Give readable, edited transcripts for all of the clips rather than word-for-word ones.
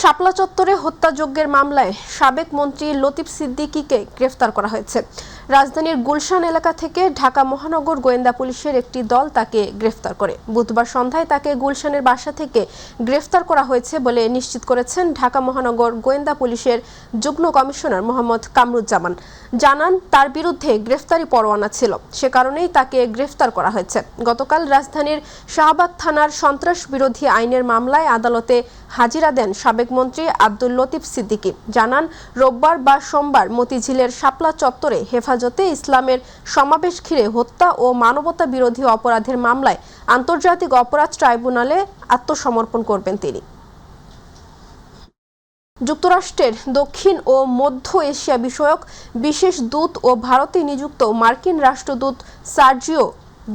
শাপলা চত্বরে হত্যাযজ্ঞের মামলায় সাবেক মন্ত্রী লতিফ সিদ্দিকীকে গ্রেফতার করা হয়েছে। রাজধানীর গুলশান এলাকা থেকে ঢাকা মহানগর গোয়েন্দা পুলিশের একটি দল তাকে গ্রেফতার করে। বুধবার সন্ধ্যায় তাকে গুলশানের বাসা থেকে গ্রেফতার করা হয়েছে বলে নিশ্চিত করেছেন ঢাকা মহানগর গোয়েন্দা পুলিশের যুগ্ম কমিশনার মোহাম্মদ কামরুজ্জামান। জানান, তার বিরুদ্ধে গ্রেফতারি পরোয়ানা ছিল, সে কারণেই তাকে গ্রেফতার করা হয়েছে। গতকাল রাজধানীর শাহবাগ থানার সন্ত্রাস বিরোধী আইনের মামলায় আদালতে হাজিরা দেন সাবেক মন্ত্রী আব্দুল লতিফ সিদ্দিকী। জানান, রোববার বা সোমবার মতিঝিলের শাপলা চত্বরে হেফাজতে ইসলামের সমাবেশ ঘিরে হত্যা ও মানবতা বিরোধী অপরাধের মামলায় আন্তর্জাতিক অপরাধ ট্রাইব্যুনালে আত্মসমর্পণ করবেন তিনি। যুক্তরাষ্ট্রের দক্ষিণ ও মধ্য এশিয়া বিষয়ক বিশেষ দূত ও ভারতে নিযুক্ত মার্কিন রাষ্ট্রদূত সার্জিও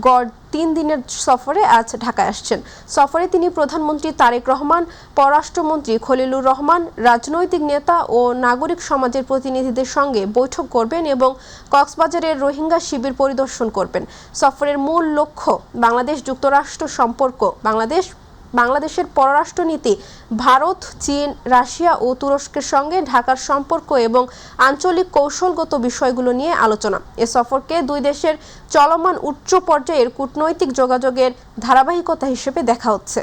গড় 3 দিনের সফরে আজ ঢাকায় আসছেন। সফরে তিনি প্রধানমন্ত্রী তারেক রহমান, পররাষ্ট্রমন্ত্রী খলিলুর রহমান, রাজনৈতিক নেতা ও নাগরিক সমাজের প্রতিনিধিদের সঙ্গে বৈঠক করবেন এবং কক্সবাজারের রোহিঙ্গা শিবির পরিদর্শন করবেন। সফরের মূল লক্ষ্য বাংলাদেশ যুক্তরাষ্ট্র সম্পর্ক, বাংলাদেশের পররাষ্ট্রনীতি, ভারত, চীন, রাশিয়া ও তুরস্কের সঙ্গে ঢাকার সম্পর্ক এবং আঞ্চলিক কৌশলগত বিষয়গুলো নিয়ে আলোচনা। এ সফরকে দুই দেশের চলমান উচ্চ পর্যায়ের কূটনৈতিক যোগাযোগের ধারাবাহিকতা হিসেবে দেখা হচ্ছে।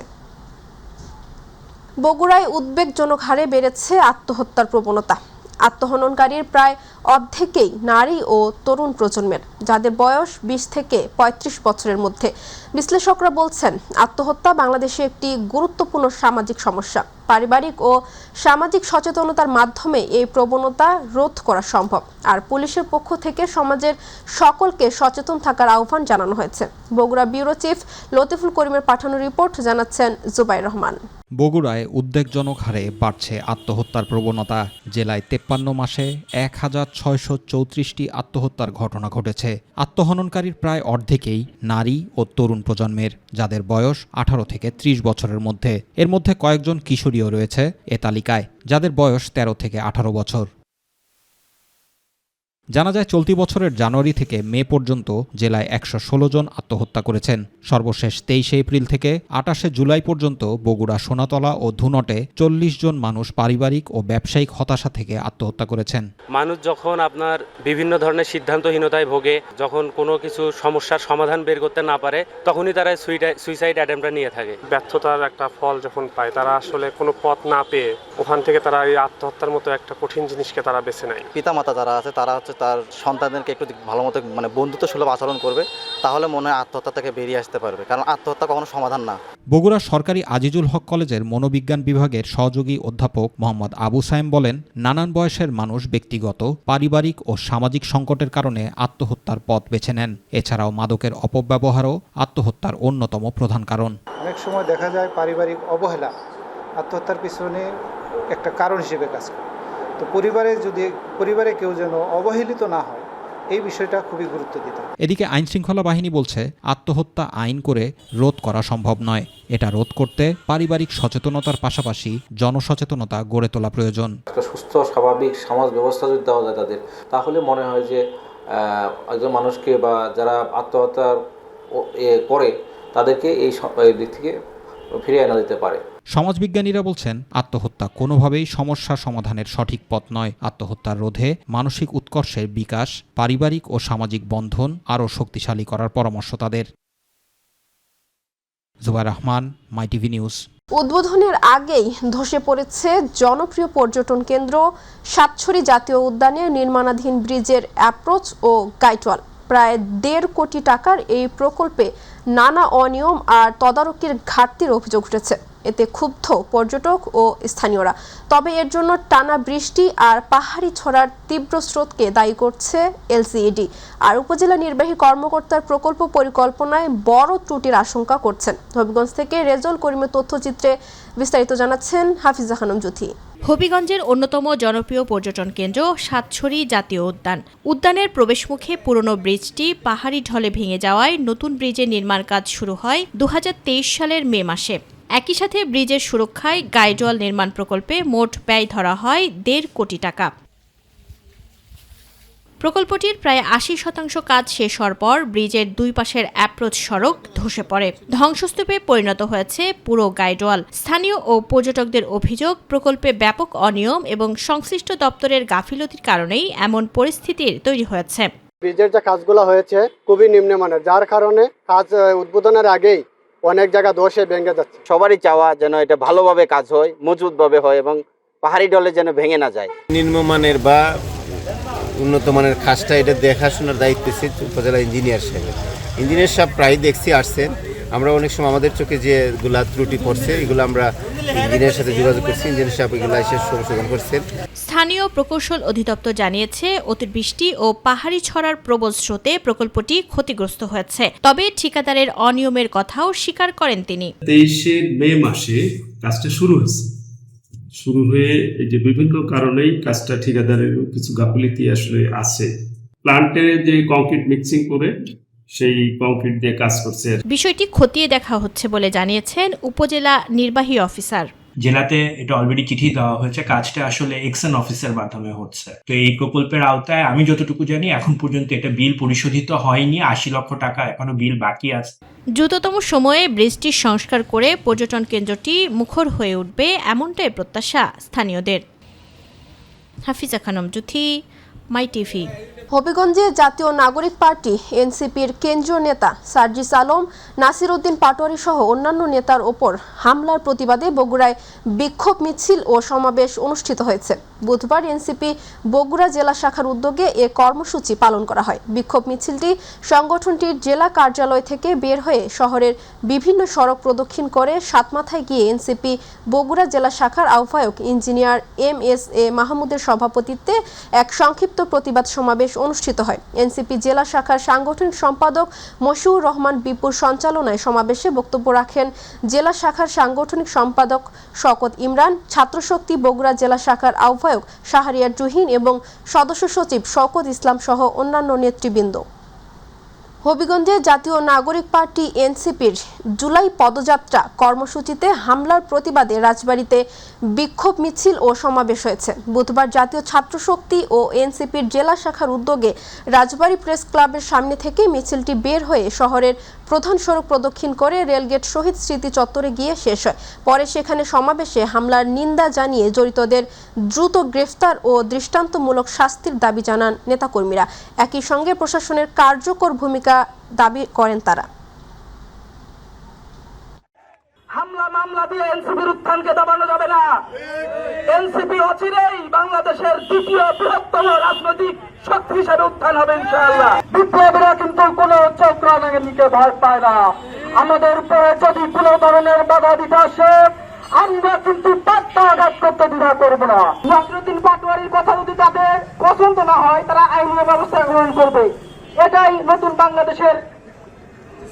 বগুড়ায় উদ্বেগজনক হারে বেড়েছে আত্মহত্যার প্রবণতা। আত্মহননকারীর প্রায় অর্ধেকেই নারী ও তরুণ প্রজন্মের, যাদের বয়স 20 থেকে 35 বছরের মধ্যে। বিশ্লেষকরা বলছেন, আত্মহত্যা বাংলাদেশে একটি গুরুত্বপূর্ণ সামাজিক সমস্যা। পারিবারিক ও সামাজিক সচেতনতার মাধ্যমে এই প্রবণতা রোধ করা সম্ভব। আর পুলিশের পক্ষ থেকে সমাজের সকলকে সচেতন থাকার আহ্বান জানানো হয়েছে। বগুড়া ব্যুরো চিফ লতিফুল করিমের পাঠানো রিপোর্ট জানাচ্ছেন জুবাইর রহমান। বগুড়ায় উদ্বেগজনক হারে বাড়ছে আত্মহত্যার প্রবণতা। জেলায় 53 মাসে 1634টি আত্মহত্যার ঘটনা ঘটেছে। আত্মহননকারীর প্রায় অর্ধেকেই নারী ও তরুণ প্রজন্মের, যাদের বয়স 18 থেকে 30 বছরের মধ্যে। এর মধ্যে কয়েকজন কিশোরীও রয়েছে এ তালিকায়, যাদের বয়স 13 থেকে 18 বছর। জানা যায়, চলতি বছরের জানুয়ারি থেকে মে পর্যন্ত জেলায় 116 জন আত্মহত্যা করেছেন। সর্বশেষ 23 এপ্রিল থেকে 28 জুলাই পর্যন্ত বগুড়া, সোনাতলা ও ধুনটে 40 জন মানুষ পারিবারিক ও ব্যবসায়িক হতাশা থেকে আত্মহত্যা করেছেন। মানুষ যখন আপনার বিভিন্ন ধরনের সিদ্ধান্তহীনতায় ভোগে, যখন কোনো কিছু সমস্যার সমাধান বের করতে না পারে, তখনই তারা সুইসাইড অ্যাটেম্পটা নিয়ে থাকে। ব্যর্থতার একটা ফল যখন পায়, তারা আসলে কোনো পথ না পেয়ে ওখান থেকে তারা এই আত্মহত্যার মতো একটা কঠিন জিনিসকে তারা বেছে নেয়। পিতামাতা যারা আছে তারা তার সন্তানদেরকে একটু ভালো মতো বন্ধুত্ব সুলভ আচরণ করবে, তাহলে মনে হয় আত্মহত্যা থেকে বেরিয়ে আসতে পারবে, কারণ আত্মহত্যা কখনো সমাধান না। বগুড়া সরকারি আজিজুল হক কলেজের মনোবিজ্ঞান বিভাগের সহযোগী অধ্যাপক মোহাম্মদ আবু সায়েম বলেন, নানান বয়সের মানুষ ব্যক্তিগত, পারিবারিক ও সামাজিক সংকটের কারণে আত্মহত্যার পথ বেছে নেন। এছাড়াও মাদকের অপব্যবহারও আত্মহত্যার অন্যতম প্রধান কারণ। অনেক সময় দেখা যায় পারিবারিক অবহেলা আত্মহত্যার পিছনে একটা কারণ হিসেবে কাজ করে। তো পরিবারে কেউ যেন অবহেলিত না হয়, এই বিষয়টা খুবই গুরুত্ব দিতে হবে। এদিকে আইনশৃঙ্খলা বাহিনী বলছে, আত্মহত্যা আইন করে রোধ করা সম্ভব নয়। এটা রোধ করতে পারিবারিক সচেতনতার পাশাপাশি জনসচেতনতা গড়ে তোলা প্রয়োজন। একটা সুস্থ স্বাভাবিক সমাজ ব্যবস্থা যদি দেওয়া যায় তাদের, তাহলে মনে হয় যে একজন মানুষকে বা যারা আত্মহত্যা করে তাদেরকে এই দিক থেকে ফিরিয়ে আনা যেতে পারে। সমাজবিজ্ঞানীরা বলছেন, আত্মহত্যা কোনোভাবেই সমস্যা সমাধানের সঠিক পথ নয়। আত্মহত্যার রোধে মানসিক উৎকর্ষের বিকাশ, পারিবারিক ও সামাজিক বন্ধন আরও শক্তিশালী করার পরামর্শ তাদের। জুবাইর রহমান, মাই টিভি নিউজ। উদ্বোধনের আগেই ধসে পড়েছে জনপ্রিয় পর্যটন কেন্দ্র সাতছড়ি জাতীয় উদ্যানের নির্মাণাধীন ব্রিজের অ্যাপ্রোচ ও গাইডওয়াল। প্রায় 1.5 কোটি টাকার এই প্রকল্পে নানা অনিয়ম আর তদারকির ঘাটতির অভিযোগ উঠেছে। এতে ক্ষুব্ধ পর্যটক ও স্থানীয়রা। তবে এর জন্য টানা বৃষ্টি আর পাহাড়ি ছড়ার তীব্র স্রোতকে দায়ী করছে এলসিইডি। আর উপজেলা নির্বাহী কর্মকর্তার প্রকল্প পরিকল্পনায় বড় ত্রুটির আশঙ্কা করছেন। হবিগঞ্জ থেকে রেজল করিমের তথ্যচিত্রে বিস্তারিত জানাচ্ছেন হাফিজা খানম জ্যোতি। হবিগঞ্জের অন্যতম জনপ্রিয় পর্যটন কেন্দ্র সাতছড়ি জাতীয় উদ্যান। উদ্যানের প্রবেশমুখে পুরনো ব্রিজটি পাহাড়ি ঢলে ভেঙে যাওয়ায় নতুন ব্রিজের নির্মাণ কাজ শুরু হয় 2023 সালের মে মাসে। একই সাথে ব্রিজের সুরক্ষায় গাইডওয়াল নির্মাণ প্রকল্পে মোট ব্যয় ধরা হয় 1.5 কোটি টাকা। প্রকল্পটির প্রায় ৮০% কাজ শেষ হওয়ার পর ব্রিজের দুই পাশের অ্যাপ্রোচ সড়ক ধসে পড়ে। ধ্বংসস্তূপে পরিণত হয়েছে পুরো গাইডওয়াল। স্থানীয় ও পর্যটকদের অভিযোগ, প্রকল্পে ব্যাপক অনিয়ম এবং সংশ্লিষ্ট দপ্তরের গাফিলতির কারণেই এমন পরিস্থিতির তৈরি হয়েছে। ব্রিজের যে কাজগুলো হয়েছে খুবই নিম্নমানের, যার কারণে কাজ উদ্বোধনের আগেই অনেক জায়গা ধসে ভেঙে যাচ্ছে। সবারই চাওয়া যেন এটা ভালোভাবে কাজ হয়, মজবুতভাবে হয় এবং পাহাড়ি ঢলে যেন ভেঙে না যায়। নিম্নমানের বা উন্নত মানের কাজটা এটা দেখাশোনার দায়িত্ব ছিল উপজেলা ইঞ্জিনিয়ার সাহেব। ইঞ্জিনিয়ার সাহেব প্রায় দেখছি আসছেন। আমরা অনেক সময় আমাদের চোখে যেগুলা ত্রুটি পড়ছে এগুলো আমরা ইঞ্জিনিয়ারের সাথে যোগাযোগ করছি, ইঞ্জিনিয়ার সাহেব এগুলো এসে সংশোধন করছেন। স্থানীয় প্রকৌশল অধিদপ্তর জানিয়েছে, অতিবৃষ্টি ও পাহাড়ি ছড়ার প্রবল স্রোতে প্রকল্পটি ক্ষতিগ্রস্ত হয়েছে। তবে ঠিকাদারের অনিয়মের কথাও স্বীকার করেন তিনি। 23 মে মাসে কাজটা শুরু হয়ে এই যে বিভিন্ন কারণেই কাজটা ঠিকাদারের কিছু গাফিলতি আসলে আছে। প্লান্টে যে কংক্রিট মিক্সিং করে সেই কংক্রিট দিয়ে কাজ করছে। বিষয়টি খতিয়ে দেখা হচ্ছে বলে জানিয়েছেন উপজেলা নির্বাহী অফিসার। জেলাতে এটা অলরেডি চিঠি দেওয়া হয়েছে, কাজটা আসলে এক্সএন অফিসের মাধ্যমে হচ্ছে। তো এই প্রকল্পের আওতায় আমি যতটুকু জানি এখন পর্যন্ত এটা বিল পরিশোধিত হয়নি। ৮০ লক্ষ টাকা এখনো বিল বাকি আছে। দ্রুততম সময়ে ব্রিজটির সংস্কার করে পর্যটন কেন্দ্রটি মুখর হয়ে উঠবে, এমনটাই প্রত্যাশা স্থানীয়দের। হাফিজা খানম জুথি, মাই টিভি। হবিগঞ্জে জাতীয় নাগরিক পার্টি এনসিপির কেন্দ্রীয় নেতা সার্জিস আলম, নাসির উদ্দিন পাটোয়ারি সহ অন্যান্য নেতার ওপর হামলার প্রতিবাদে বগুড়ায় বিক্ষোভ মিছিল ও সমাবেশ অনুষ্ঠিত হয়েছে। বুধবার এনসিপি বগুড়া জেলা শাখার উদ্যোগে এ কর্মসূচি পালন করা হয়। বিক্ষোভ মিছিলটি সংগঠনটির জেলা কার্যালয় থেকে বের হয়ে শহরের বিভিন্ন সড়ক প্রদক্ষিণ করে সাতমাথায় গিয়ে এনসিপি বগুড়া জেলা শাখার আহ্বায়ক ইঞ্জিনিয়ার MSA মাহমুদের সভাপতিত্বে এক সংক্ষিপ্ত প্রতিবাদ সমাবেশ অনুষ্ঠিত হয়। এনসিপি জেলা শাখার সাংগঠনিক সম্পাদক মশিউর রহমান বিপুর সঞ্চালনায় সমাবেশে বক্তব্য রাখেন জেলা শাখার সাংগঠনিক সম্পাদক শওকত ইমরান, ছাত্রশক্তি বগুড়া জেলা শাখার আহ্বায়ক শাহরিয়ার জুহিন এবং সদস্য সচিব শওকত ইসলাম সহ অন্যান্য নেতৃবৃন্দ। হবিগঞ্জে জাতীয় নাগরিক পার্টি এনসিপির জুলাই পদযাত্রা কর্মসূচিতে হামলার প্রতিবাদে রাজবাড়ীতে বিক্ষোভ মিছিল ও সমাবেশ হয়েছে। বুধবার জাতীয় ছাত্রশক্তি ও এনসিপির জেলা শাখার উদ্যোগে রাজবাড়ী প্রেস ক্লাবের সামনে থেকে মিছিলটি বের হয়ে শহরের প্রধান সড়ক প্রদক্ষিণ করে রেলগেট শহীদ স্মৃতি চত্বরে গিয়ে শেষ হয়। পরে সেখানে সমাবেশে হামলার নিন্দা জানিয়ে জড়িতদের দ্রুত গ্রেফতার ও দৃষ্টান্তমূলক শাস্তির দাবি জানান নেতাকর্মীরা। একই সঙ্গে প্রশাসনের কার্যকর ভূমিকা দাবি করেন তারা। হামলা মামলা দিয়ে এনসিপির উত্থানকে দাবানো যাবে না। এনসিপি অচিরেই বাংলাদেশের দ্বিতীয় বৃহত্তম রাজনৈতিক শক্তি হিসেবে উত্থান হবে ইনশাআল্লাহ। বিপ্লবীরা কিন্তু কোনো চক্রান্তিকে ভয় পায় না। আমাদের উপরে যদি কোনো ধরনের বাধা দিতে আসে আমরা কিন্তু আঘাত করতে দ্বিধা করব না। নাসিরউদ্দিন পাটোয়ারির কথা যদি তাদের পছন্দ না হয় তারা আইনি ব্যবস্থা গ্রহণ করবে। এটাই নতুন বাংলাদেশের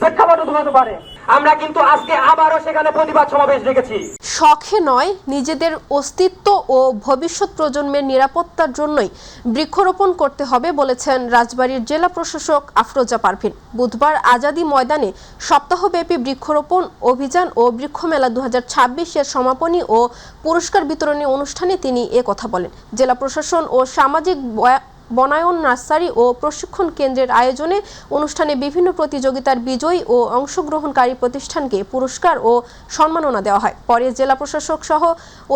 প্রেক্ষাপট হতে পারে। আমরা কিন্তু আজকে আবারও সেখানে প্রতিবাদ সমাবেশ রেখেছি। শখে নয়, নিজেদের অস্তিত্ব ও ভবিষ্যৎ প্রজন্মের নিরাপত্তার জন্যই বৃক্ষরোপণ করতে হবে বলেছেন রাজবাড়ীর জেলা প্রশাসক আফরোজা পারভিন। বুধবার আজাদী ময়দানে সপ্তাহব্যাপী বৃক্ষরোপণ অভিযান ও বৃক্ষমেলা 2026-এর সমাপনী ও পুরস্কার বিতরণী অনুষ্ঠানে তিনি কথা বলেন। জেলা প্রশাসন ও সামাজিক বনায়ন নার্সারি ও প্রশিক্ষণ কেন্দ্রের আয়োজনে অনুষ্ঠানে বিভিন্ন প্রতিযোগিতার বিজয়ী ও অংশগ্রহণকারী প্রতিষ্ঠানকে পুরস্কার ও সম্মাননা দেওয়া হয়। পরে জেলা প্রশাসক সহ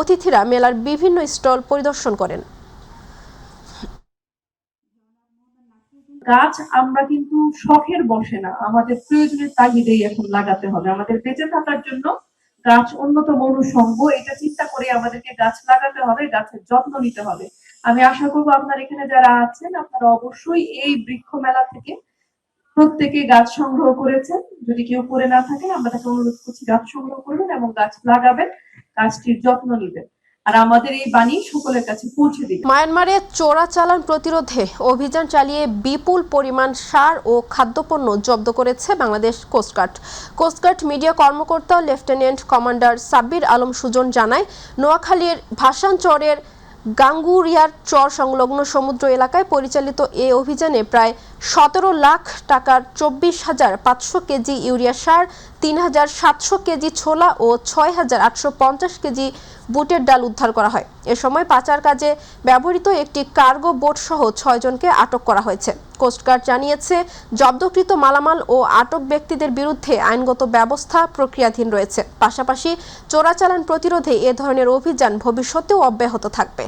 অতিথিরা মেলার বিভিন্ন স্টল পরিদর্শন করেন। গাছ আমরা কিন্তু শখের বসে না, আমাদের প্রয়োজনের তাগিদেই এখন লাগাতে হবে। আমাদের বেঁচে থাকার জন্য গাছ অন্যতম অনুষঙ্গ, এটা চিন্তা করে আমাদেরকে গাছ লাগাতে হবে, গাছের যত্ন নিতে হবে। আমি আশা করবো আপনার এখানে যারা আছেন আপনারা অবশ্যই এই বৃক্ষ মেলা থেকে প্রত্যেকে গাছ সংগ্রহ করেছেন। যদি কেউ করে না থাকে আমরা তাকে অনুরোধ করছি গাছ সংগ্রহ করবেন এবং গাছ লাগাবেন, গাছটির যত্ন নেবেন, আর আমাদের এই বাণী সকলের কাছে পৌঁছে দিন। মায়ানমারে চোরাচালান প্রতিরোধে অভিযান চালিয়ে বিপুল পরিমাণ সার ও খাদ্যপণ্য জব্দ করেছে বাংলাদেশ কোস্টগার্ড। কোস্টগার্ড মিডিয়া কর্মকর্তা লেফটেন্যান্ট কমান্ডার সাব্বির আলম সুজন জানায়, নোয়াখালীর ভাসানচরের গাঙ্গুরিয়ার চর সংলগ্ন সমুদ্র এলাকায় পরিচালিত এ অভিযানে প্রায় 17 লাখ টাকার 24,500 কেজি ইউরিয়া সার, 3,700 কেজি ছোলা ও 6,850 কেজি বুটের ডাল উদ্ধার করা হয়। এ সময় পাচার কাজে ব্যবহৃত একটি কার্গো বোট সহ 6 জনকে আটক করা হয়েছে। কোস্টগার্ড জানিয়েছে, জব্দকৃত মালামাল ও আটক ব্যক্তিদের বিরুদ্ধে আইনগত ব্যবস্থা প্রক্রিয়াধীন রয়েছে। পাশাপাশি চোরাচালান প্রতিরোধে এ ধরনের অভিযান ভবিষ্যতেও অব্যাহত থাকবে।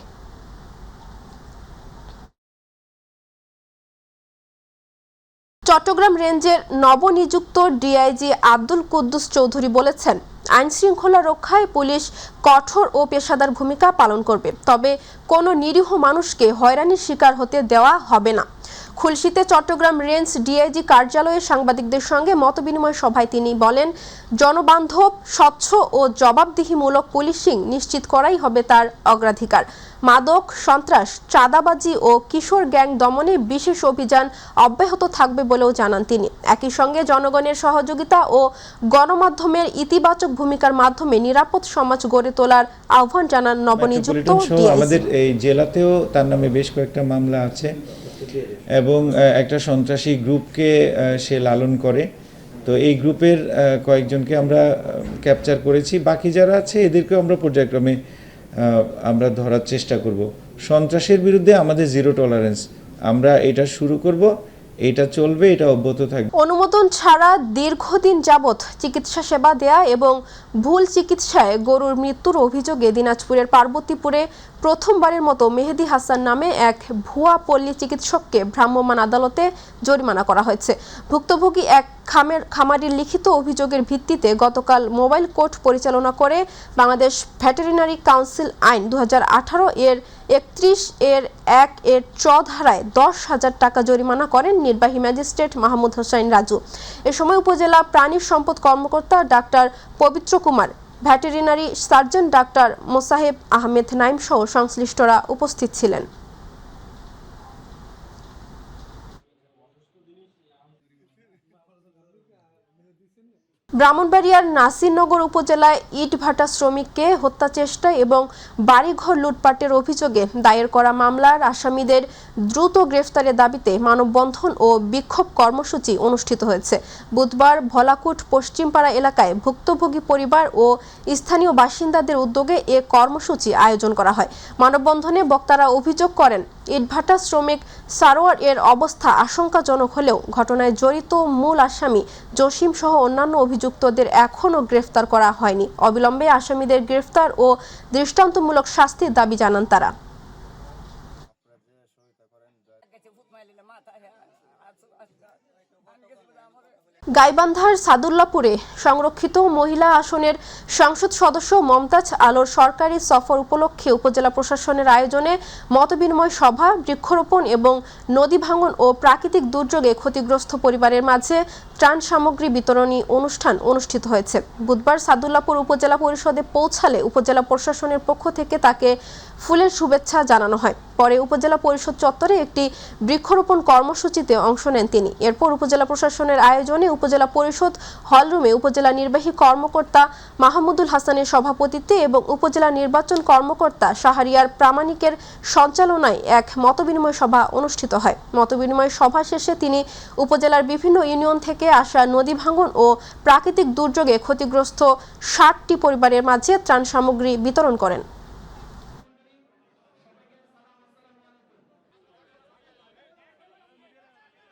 চট্টগ্রাম রেঞ্জের নবনিযুক্ত ডিআইজি আব্দুল কুদ্দুস চৌধুরী বলেছেন, আইন শৃঙ্খলা রক্ষায় পুলিশ কঠোর ও পেশাদার ভূমিকা পালন করবে, তবে কোনো নিরীহ মানুষকে হয়রানির শিকার হতে দেওয়া হবে না। খুলশীতে চট্টগ্রাম রেঞ্জ ডিআইজি কার্যালয়ে সাংবাদিকদের সঙ্গে মতবিনিময় সভায় তিনি বলেন, জনবান্ধব, স্বচ্ছ ও জবাবদিহিমূলক পুলিশিং নিশ্চিত করাই হবে তার অগ্রাধিকার। মাদক, সন্ত্রাস, চাঁদাবাজি ও কিশোর গ্যাং দমনে বিশেষ অভিযান অব্যাহত থাকবে বলেও জানান তিনি। একই সঙ্গে জনগণের সহযোগিতা ও গণমাধ্যমের ইতিবাচক ভূমিকার মাধ্যমে নিরাপদ সমাজ গড়ে তোলার আহ্বান জানান নবনিযুক্ত ডিআইজি। আমাদের এই জেলাতেও তার নামে বেশ কয়েকটা মামলা আছে এবং একটা সন্ত্রাসী গ্রুপকে সে লালন করে। তো এই গ্রুপের কয়েকজনকে আমরা ক্যাপচার করেছি, বাকি যারা আছে এদেরকেও আমরা পর্যায়ক্রমে আমরা ধরার চেষ্টা করব। সন্ত্রাসের বিরুদ্ধে আমাদের জিরো টলারেন্স, আমরা এটা শুরু করব, এটা চলবে, এটা অব্যাহত থাকবে। অনুমোদন ছাড়া দীর্ঘদিন যাবৎ চিকিৎসা সেবা দেয়া এবং ভুল চিকিৎসায় গরুর মৃত্যুর অভিযোগে দিনাজপুরের পার্বতীপুরে প্রথমবারের মতো মেহেদি হাসান নামে এক ভুয়া পল্লী চিকিৎসককে ভ্রাম্যমাণ আদালতে জরিমানা করা হয়েছে। ভুক্তভোগী এক খামারির লিখিত অভিযোগের ভিত্তিতে গতকাল মোবাইল কোর্ট পরিচালনা করে বাংলাদেশ ভেটেরিনারি কাউন্সিল আইন 2018 এর 31 এর 1 ধারায় 10,000 টাকা জরিমানা করেন নির্বাহী ম্যাজিস্ট্রেট মাহমুদ হোসাইন রাজু। এ সময় উপজেলা প্রাণী সম্পদ কর্মকর্তা doctor Pabitra Kumar, veterinary surgeon doctor Mosaheb Ahmed Naim সহ সংশ্লিষ্টরা উপস্থিত ছিলেন। ব্রাহ্মণবাড়িয়ার নাসিরনগর উপজেলায় ইটভাটা শ্রমিককে হত্যা চেষ্টা এবং বাড়িঘর লুটপাটের অভিযোগে দায়ের করা মামলার আসামিদের দ্রুত গ্রেফতারের দাবিতে মানববন্ধন ও বিক্ষোভ কর্মসূচি অনুষ্ঠিত হয়েছে। বুধবার ভোলাকুট পশ্চিমপাড়া এলাকায় ভুক্তভোগী পরিবার ও স্থানীয় বাসিন্দাদের উদ্যোগে এ কর্মসূচি আয়োজন করা হয়। মানববন্ধনে বক্তারা অভিযোগ করেন, ইটভাটা শ্রমিক সারোয়ার এর অবস্থা আশঙ্কাজনক হলেও ঘটনায় জড়িত মূল আসামি জসিম সহ অন্যান্য অভিযুক্তদের এখনও গ্রেফতার করা হয়নি। অবিলম্বে আসামিদের গ্রেফতার ও দৃষ্টান্তমূলক শাস্তির দাবি জানান তারা। গাইবান্ধার সাদুল্লাপুরে সংরক্ষিত মহিলা আসনের সংসদ সদস্য মমতাজ আলোর সরকারি সফর উপলক্ষে উপজেলা প্রশাসনের আয়োজনে মতবিনিময় সভা, বৃক্ষরোপণ এবং নদী ভাঙন ও প্রাকৃতিক দুর্যোগে ক্ষতিগ্রস্ত পরিবারের মাঝে ত্রাণ সামগ্রী বিতরণী অনুষ্ঠান অনুষ্ঠিত হয়েছে। বুধবার সাদুল্লাপুর উপজেলা পরিষদে পৌঁছালে উপজেলা প্রশাসনের পক্ষ থেকে তাকে ফুলের শুভেচ্ছা জানানো হয়। পরে উপজেলা পরিষদ চত্বরে একটি বৃক্ষরোপণ কর্মসূচিতে অংশ নেন তিনি। এরপর উপজেলা প্রশাসনের আয়োজনে উপজেলা পরিষদ হলরুমে উপজেলা নির্বাহী কর্মকর্তা মাহমুদুল হাসানের সভাপতিত্বে এবং উপজেলা নির্বাচন কর্মকর্তা শাহরিয়ার প্রামাণিকের সঞ্চালনায় এক মতবিনিময় সভা অনুষ্ঠিত হয়। মতবিনিময় সভা শেষে তিনি উপজেলার বিভিন্ন ইউনিয়ন থেকে আসা নদী ভাঙন ও প্রাকৃতিক দুর্যোগে ক্ষতিগ্রস্ত 60টি পরিবারের মাঝে ত্রাণ সামগ্রী বিতরণ করেন।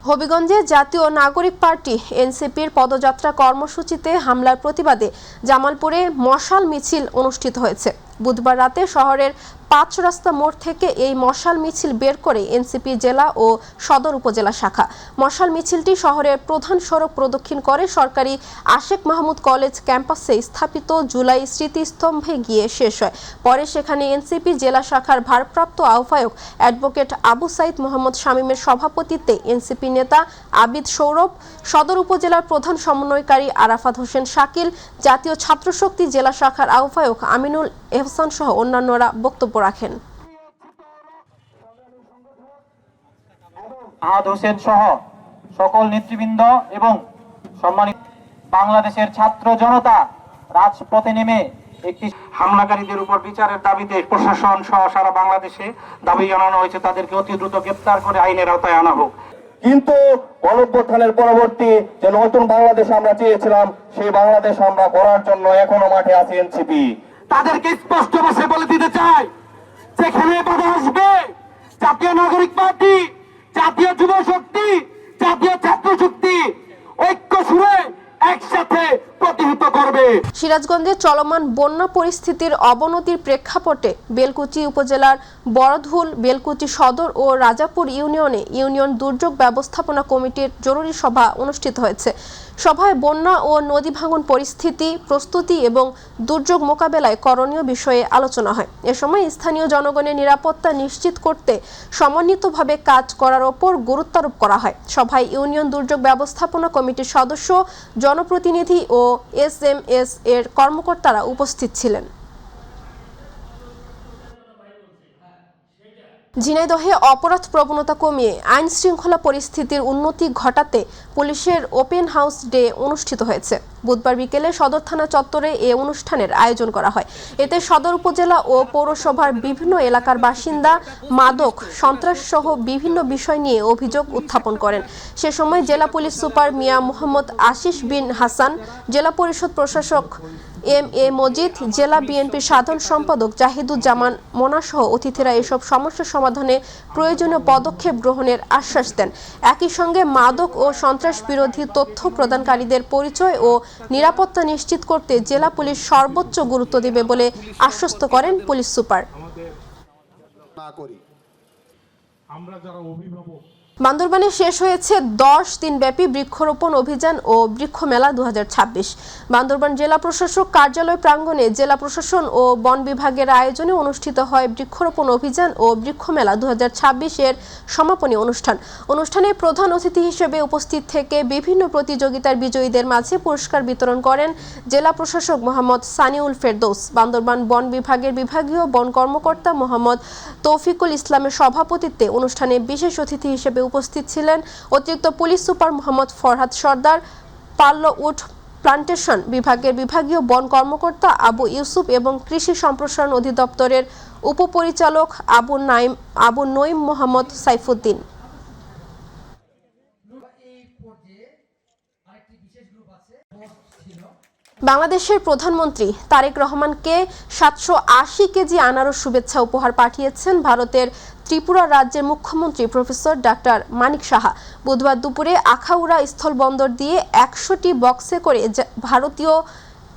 হবিগঞ্জে জাতীয় নাগরিক পার্টি এনসিপির পদযাত্রা কর্মসূচিতে হামলার প্রতিবাদে জামালপুরে মশাল মিছিল অনুষ্ঠিত হয়েছে। বুধবার রাতে শহরের 5 রাস্তা মোড় থেকে এই মশাল মিছিল বের করে এনসিপি জেলা ও সদর উপজেলা শাখা। মশাল মিছিলটি শহরের প্রধান সড়ক প্রদক্ষিণ করে সরকারি আশেক মাহমুদ কলেজ ক্যাম্পাসে স্থাপিত জুলাই স্মৃতিস্তম্ভে গিয়ে শেষ হয়। পরে সেখানে এনসিপি জেলা শাখার ভারপ্রাপ্ত আহ্বায়ক অ্যাডভোকেট আবু সাইদ মোহাম্মদ শামীমের সভাপতিত্বে এনসিপি নেতা আবিদ সৌরভ, সদর উপজেলার প্রধান সমন্বয়কারী আরাফাত হোসেন শাকিল, জাতীয় ছাত্রশক্তি জেলা শাখার আহ্বায়ক আমিনুল এহসান সহ অন্যান্যরা বক্তব্য রাখেন। আহাদ হোসেন সহ সকল নেতৃবৃন্দ এবং সম্মানিত বাংলাদেশের ছাত্র জনতা রাজপথে নেমে একটি হামলাকারীদের উপর বিচারের দাবিতে প্রশাসন সহ সারা বাংলাদেশে দাবি জানানো হয়েছে, তাদেরকে অতি দ্রুত গ্রেফতার করে আইনের আওতায় আনা হোক। কিন্তু গণঅভ্যুত্থানের পরবর্তী যে নতুন বাংলাদেশ আমরা চেয়েছিলাম, সেই বাংলাদেশ আমরা গড়ার জন্য এখনো মাঠে আছে এনসিপি। তাদেরকে স্পষ্ট ভাষায় বলে দিতে চাই, যেখানে বাধা আসবে জাতীয় নাগরিক পার্টি, জাতীয় যুব শক্তি, জাতীয় ছাত্র শক্তি ঐক্য সুরে একসাথে প্রতিহত করবে। সিরাজগঞ্জে চলমান বন্যা পরিস্থিতির অবনতির প্রেক্ষাপটে বেলকুচি উপজেলার বড়ধুল, বেলকুচি সদর ও রাজাপুর ইউনিয়নে ইউনিয়ন দুর্যোগ ব্যবস্থাপনা কমিটির জরুরি সভা অনুষ্ঠিত হয়েছে। সভায় বন্যা ও নদী ভাঙন পরিস্থিতি, প্রস্তুতি এবং দুর্যোগ মোকাবেলায় করণীয় বিষয়ে আলোচনা হয়। এ সময় স্থানীয় জনগণের নিরাপত্তা নিশ্চিত করতে সমন্বিতভাবে কাজ করার ওপর গুরুত্বারোপ করা হয়। সভায় ইউনিয়ন দুর্যোগ ব্যবস্থাপনা কমিটির সদস্য, জনপ্রতিনিধি ও এসএমএস এর কর্মকর্তারা উপস্থিত ছিলেন। ঝিনাইদহে অপরাধ প্রবণতা কমিয়ে আইন শৃঙ্খলা পরিস্থিতির উন্নতি ঘটাতে পুলিশের ওপেন হাউস ডে অনুষ্ঠিত হয়েছে। বুধবার বিকেলে সদর থানা চত্বরে এ অনুষ্ঠানের আয়োজন করা হয়। এতে সদর উপজেলা ও পৌরসভার বিভিন্ন এলাকার বাসিন্দা মাদক, সন্ত্রাস সহ বিভিন্ন বিষয় নিয়ে অভিযোগ উত্থাপন করেন। সে সময় জেলা পুলিশ সুপার মিয়া মোহাম্মদ আশিস বিন হাসান, জেলা পরিষদ প্রশাসক এম.এ. মজিদ, জেলা বিএনপির সাধারণ সম্পাদক জাহিদুজ্জামান মোনা সহ অতিথিরা এসব সমস্যা সমাধানে প্রয়োজনীয় পদক্ষেপ গ্রহণের আশ্বাস দেন। একই সঙ্গে মাদক ও সন্ত্রাস বিরোধী তথ্য প্রদানকারীদের পরিচয় ও নিরাপত্তা নিশ্চিত করতে জেলা পুলিশ সর্বোচ্চ গুরুত্ব দেবে বলে আশ্বস্ত করেন পুলিশ সুপার। বান্দরবানে শেষ হয়েছে 10 দিনব্যাপী বৃক্ষরোপণ অভিযান ও বৃক্ষ মেলা 2026। বান্দরবান জেলা প্রশাসক কার্যালয় প্রাঙ্গণে জেলা প্রশাসন ও বন বিভাগের আয়োজনে অনুষ্ঠিত হয় বৃক্ষরোপণ অভিযান ও বৃক্ষ মেলা 2026 এর সমাপনী অনুষ্ঠান। অনুষ্ঠানে প্রধান অতিথি হিসেবে উপস্থিত থেকে বিভিন্ন প্রতিযোগিতার বিজয়ীদের মাঝে পুরস্কার বিতরণ করেন জেলা প্রশাসক মোহাম্মদ সানিউল ফেরদৌস। বান্দরবান বন বিভাগের বিভাগীয় বন কর্মকর্তা মোহাম্মদ তৌফিকুল ইসলামের সভাপতিত্বে অনুষ্ঠানে বিশেষ অতিথি হিসেবে উপস্থিত ছিলেন অতিরিক্ত পুলিশ সুপার মোহাম্মদ ফরহাদ সর্দার, পার্লউড প্লান্টেশন বিভাগের বিভাগীয় বন কর্মকর্তা আবু ইউসুফ এবং কৃষি সম্প্রসারণ অধিদপ্তরের উপপরিচালক আবু নঈম মোহাম্মদ সাইফুদ্দিন। বাংলাদেশের প্রধানমন্ত্রী তারেক রহমানকে 780 কেজি আনারস শুভেচ্ছা উপহার পাঠিয়েছেন ভারতের ত্রিপুরা রাজ্যের মুখ্যমন্ত্রী প্রফেসর ডাক্তার মানিক সাহা। বুধবার দুপুরে আখাউড়া স্থলবন্দর দিয়ে 100টি বক্সে করে ভারতীয়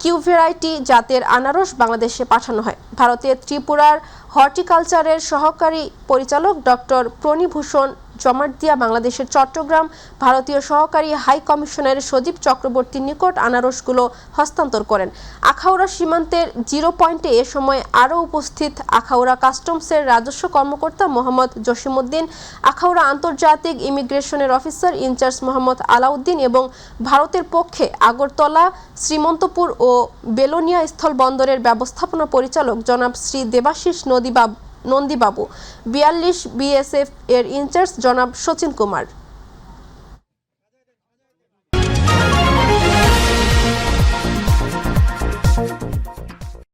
কিউ ভ্যারাইটি জাতের আনারস বাংলাদেশে পাঠানো হয়। ভারতের ত্রিপুরার হর্টিকালচারের সহকারী পরিচালক ডক্টর প্রণীভূষণ জমাতিয়া বাংলাদেশের চট্টগ্রাম ভারতীয় সহকারী হাই কমিশনারের সজীব চক্রবর্তীর নিকট আনারসগুলো হস্তান্তর করেন। আখাউড়া সীমান্তের 0 পয়েন্টে এ সময় আরও উপস্থিত আখাউড়া কাস্টমসের রাজস্ব কর্মকর্তা মোহাম্মদ জসিমউদ্দিন, আখাউড়া আন্তর্জাতিক ইমিগ্রেশনের অফিসার ইনচার্জ মোহাম্মদ আলাউদ্দিন এবং ভারতের পক্ষে আগরতলা, শ্রীমন্তপুর ও বেলোনিয়া স্থলবন্দরের ব্যবস্থাপনা পরিচালক জনাব শ্রী দেবাশিস নন্দীবাবু, 42 বিএসএফ এর ইনচার্জ জনাব শচীন কুমার।